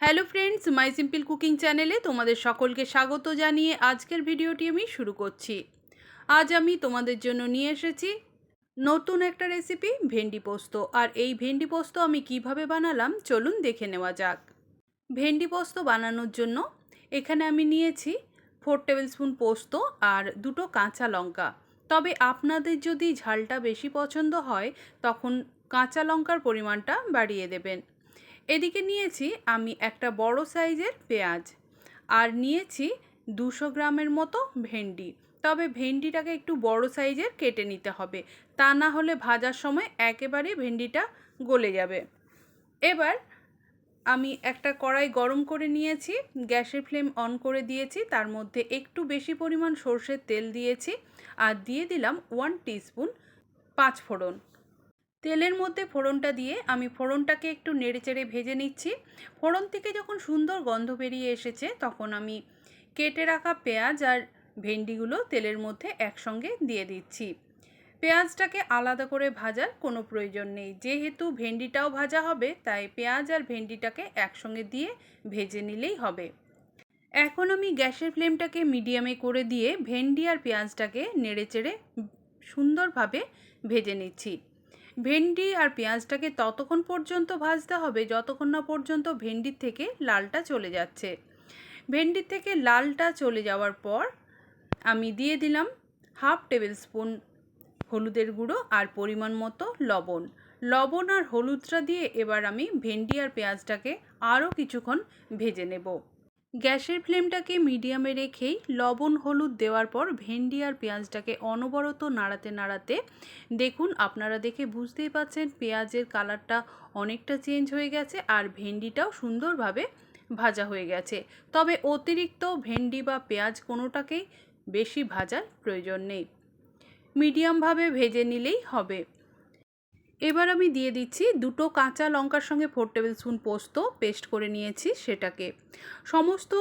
Hello friends, মাই simple cooking চ্যানেলে তোমাদের সকলকে স্বাগত জানিয়ে আজকের ভিডিওটি আমি শুরু করছি। আজ আমি তোমাদের জন্য নিয়ে এসেছি নতুন একটা রেসিপি, ভেন্ডি পোস্ত। আর এই ভেন্ডি পোস্ত আমি কিভাবে বানালাম চলুন দেখে নেওয়া যাক। ভেন্ডি পোস্ত বানানোর জন্য এখানে আমি নিয়েছি 4 টেবিল স্পুন পোস্ত আর 2টো কাঁচা লঙ্কা। তবে আপনাদের যদি ঝালটা বেশি পছন্দ হয় তখন কাঁচা লঙ্কার পরিমাণটা বাড়িয়ে দেবেন। এদিকে নিয়েছি আমি একটা বড় সাইজের পেঁয়াজ আর নিয়েছি 200 গ্রামের মতো ভেন্ডি। তবে ভেন্ডিটাকে একটু বড় সাইজের কেটে নিতে হবে, তা না হলে ভাজার সময় একেবারে ভেন্ডিটা গলে যাবে। এবার আমি একটা কড়াই গরম করে নিয়েছি, গ্যাসের ফ্লেম অন করে দিয়েছি, তার মধ্যে একটু বেশি পরিমাণ সর্ষের তেল দিয়েছি আর দিয়ে দিলাম 1 টিস্পুন পাঁচফোড়ন। তেলের মধ্যে ফোড়নটা দিয়ে আমি ফোড়নটাকে একটু নেড়েচেড়ে ভেজে নিচ্ছি। ফোড়ন থেকে যখন সুন্দর গন্ধ বেরিয়ে এসেছে তখন আমি কেটে রাখা পেঁয়াজ আর ভেন্ডিগুলো তেলের মধ্যে একসঙ্গে দিয়ে দিচ্ছি। পেঁয়াজটাকে আলাদা করে ভাজার কোনো প্রয়োজন নেই, যেহেতু ভেন্ডিটাও ভাজা হবে তাই পেঁয়াজ আর ভেন্ডিটাকে একসঙ্গে দিয়ে ভেজে নিলেই হবে। এখন আমি গ্যাসের ফ্লেমটাকে মিডিয়ামে করে দিয়ে ভেন্ডি আর পেঁয়াজটাকে নেড়েচেড়ে সুন্দরভাবে ভেজে নিচ্ছি। ভেন্ডি আর পেঁয়াজটাকে ততক্ষণ পর্যন্ত ভাজতে হবে যতক্ষণ না পর্যন্ত ভেন্ডির থেকে লালটা চলে যাচ্ছে। ভেন্ডির থেকে লালটা চলে যাওয়ার পর আমি দিয়ে দিলাম 1/2 টেবিল স্পুন হলুদের গুঁড়ো আর পরিমাণ মতো লবণ। লবণ আর হলুদটা দিয়ে এবার আমি ভেন্ডি আর পেঁয়াজটাকে আরও কিছুক্ষণ ভেজে নেব। গ্যাসের ফ্লেমটাকে মিডিয়ামে রেখেই লবণ হলুদ দেওয়ার পর ভেন্ডি আর পেঁয়াজটাকে অনবরত নাড়াতে নাড়াতে দেখুন, আপনারা দেখে বুঝতেই পাচ্ছেন পেঁয়াজের কালারটা অনেকটা চেঞ্জ হয়ে গেছে আর ভেন্ডিটাও সুন্দরভাবে ভাজা হয়ে গেছে। তবে অতিরিক্ত ভেন্ডি বা পেঁয়াজ কোনোটাকেই বেশি ভাজার প্রয়োজন নেই, মিডিয়ামভাবে ভেজে নিলেই হবে। এবার আমি দিয়ে দিচ্ছি 2টো কাঁচা লঙ্কার সঙ্গে 4 টেবিল স্পুন পোস্ত পেস্ট করে নিয়েছি সেটাকে। সমস্ত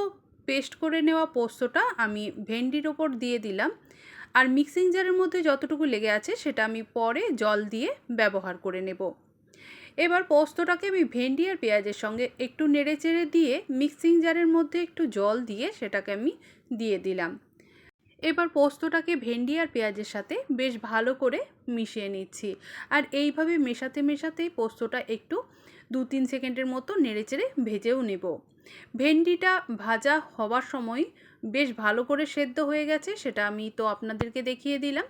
পেস্ট করে নেওয়া পোস্তটা আমি ভেন্ডির ওপর দিয়ে দিলাম। আর মিক্সিং জারের মধ্যে যতটুকু লেগে আছে সেটা আমি পরে জল দিয়ে ব্যবহার করে নেব। এবার পোস্তটাকে আমি ভেন্ডি আর পেঁয়াজের সঙ্গে একটু নেড়েচেড়ে দিয়ে মিক্সিং জারের মধ্যে একটু জল দিয়ে সেটাকে আমি দিয়ে দিলাম। এবার পোস্তটাকে ভেন্ডি আর পেঁয়াজের সাথে বেশ ভালো করে মিশিয়ে নিচ্ছি। আর এইভাবে মেশাতে মেশাতেই পোস্তটা একটু 2-3 সেকেন্ডের মতো নেড়েচেড়ে ভেজেও নেব। ভেন্ডিটা ভাজা হওয়ার সময় বেশ ভালো করে সেদ্ধ হয়ে গেছে, সেটা আমি তো আপনাদেরকে দেখিয়ে দিলাম।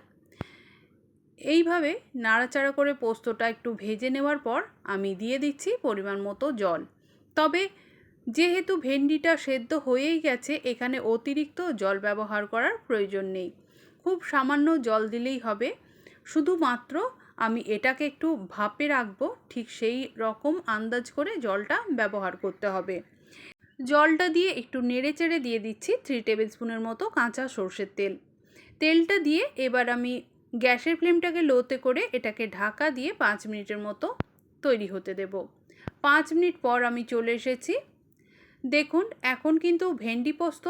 এইভাবে নাড়াচাড়া করে পোস্তটা একটু ভেজে নেওয়ার পর আমি দিয়ে দিচ্ছি পরিমাণ মতো জল। তবে যেহেতু ভেন্ডিটা সেদ্ধ হয়েই গেছে, এখানে অতিরিক্ত জল ব্যবহার করার প্রয়োজন নেই, খুব সামান্য জল দিলেই হবে। শুধুমাত্র আমি এটাকে একটু ভাপে রাখবো, ঠিক সেই রকম আন্দাজ করে জলটা ব্যবহার করতে হবে। জলটা দিয়ে একটু নেড়েচেড়ে দিয়ে দিচ্ছি 3 টেবিল স্পুনের মতো কাঁচা সর্ষের তেল। তেলটা দিয়ে এবার আমি গ্যাসের ফ্লেমটাকে লোতে করে এটাকে ঢাকা দিয়ে 5 মিনিটের মতো তৈরি হতে দেব। 5 মিনিট পর আমি চলে এসেছি। দেখুন, এখন কিন্তু ভেন্ডি পোস্ত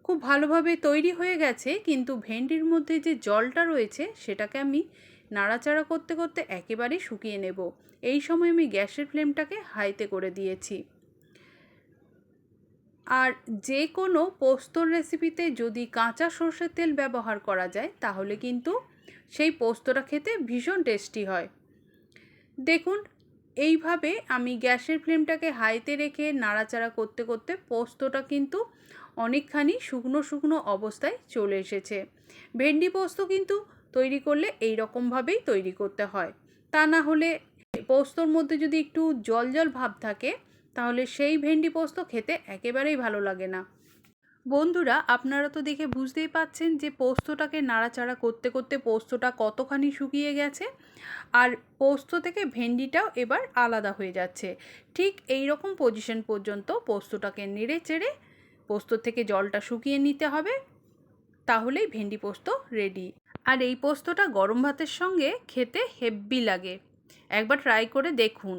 খুব ভালোভাবে তৈরি হয়ে গেছে, কিন্তু ভেন্ডির মধ্যে যে জলটা রয়েছে সেটাকে আমি নাড়াচাড়া করতে করতে একেবারেই শুকিয়ে নেব। এই সময় আমি গ্যাসের ফ্লেমটাকে হাইতে করে দিয়েছি। আর যে কোনো পোস্তর রেসিপিতে যদি কাঁচা সর্ষের তেল ব্যবহার করা যায় তাহলে কিন্তু সেই পোস্তটা খেতে ভীষণ টেস্টি হয়। দেখুন, এইভাবে আমি গ্যাসের ফ্লেমটাকে হাইতে রেখে নাড়াচাড়া করতে করতে পোস্তটা কিন্তু অনেকখানি শুকনো শুকনো অবস্থায় চলে এসেছে। ভেন্ডি পোস্ত কিন্তু তৈরি করলে এই রকমভাবেই তৈরি করতে হয়, তা না হলে পোস্তর মধ্যে যদি একটু জল জল ভাব থাকে তাহলে সেই ভেন্ডি পোস্ত খেতে একেবারেই ভালো লাগে না। বন্ধুরা, আপনারা তো দেখে বুঝতেই পাচ্ছেন যে পোস্তটাকে নাড়াচাড়া করতে করতে পোস্তটা কতখানি শুকিয়ে গেছে আর পোস্ত থেকে ভেন্ডিটাও এবার আলাদা হয়ে যাচ্ছে। ঠিক এই রকম পজিশন পর্যন্ত পোস্তটাকে নেড়ে চেড়ে পোস্ত থেকে জলটা শুকিয়ে নিতে হবে, তাহলেই ভেন্ডি পোস্ত রেডি। আর এই পোস্তটা গরম ভাতের সঙ্গে খেতে হেব্বি লাগে, একবার ট্রাই করে দেখুন।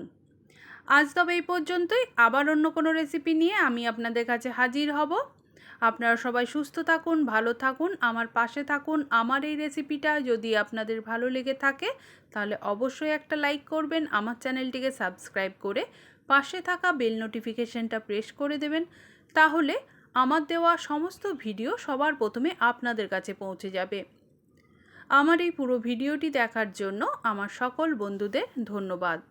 আজ তবে এই পর্যন্তই, আবার অন্য কোনো রেসিপি নিয়ে আমি আপনাদের কাছে হাজির হব। আপনারা সবাই সুস্থ থাকুন, ভালো থাকুন, আমার পাশে থাকুন। আমার এই রেসিপিটা যদি আপনাদের ভালো লেগে থাকে তাহলে অবশ্যই একটা লাইক করবেন, আমার চ্যানেলটিকে সাবস্ক্রাইব করে পাশে থাকা বেল নোটিফিকেশনটা প্রেস করে দেবেন, তাহলে আমার দেওয়া সমস্ত ভিডিও সবার প্রথমে আপনাদের কাছে পৌঁছে যাবে। আমার এই পুরো ভিডিওটি দেখার জন্য আমার সকল বন্ধুদের ধন্যবাদ।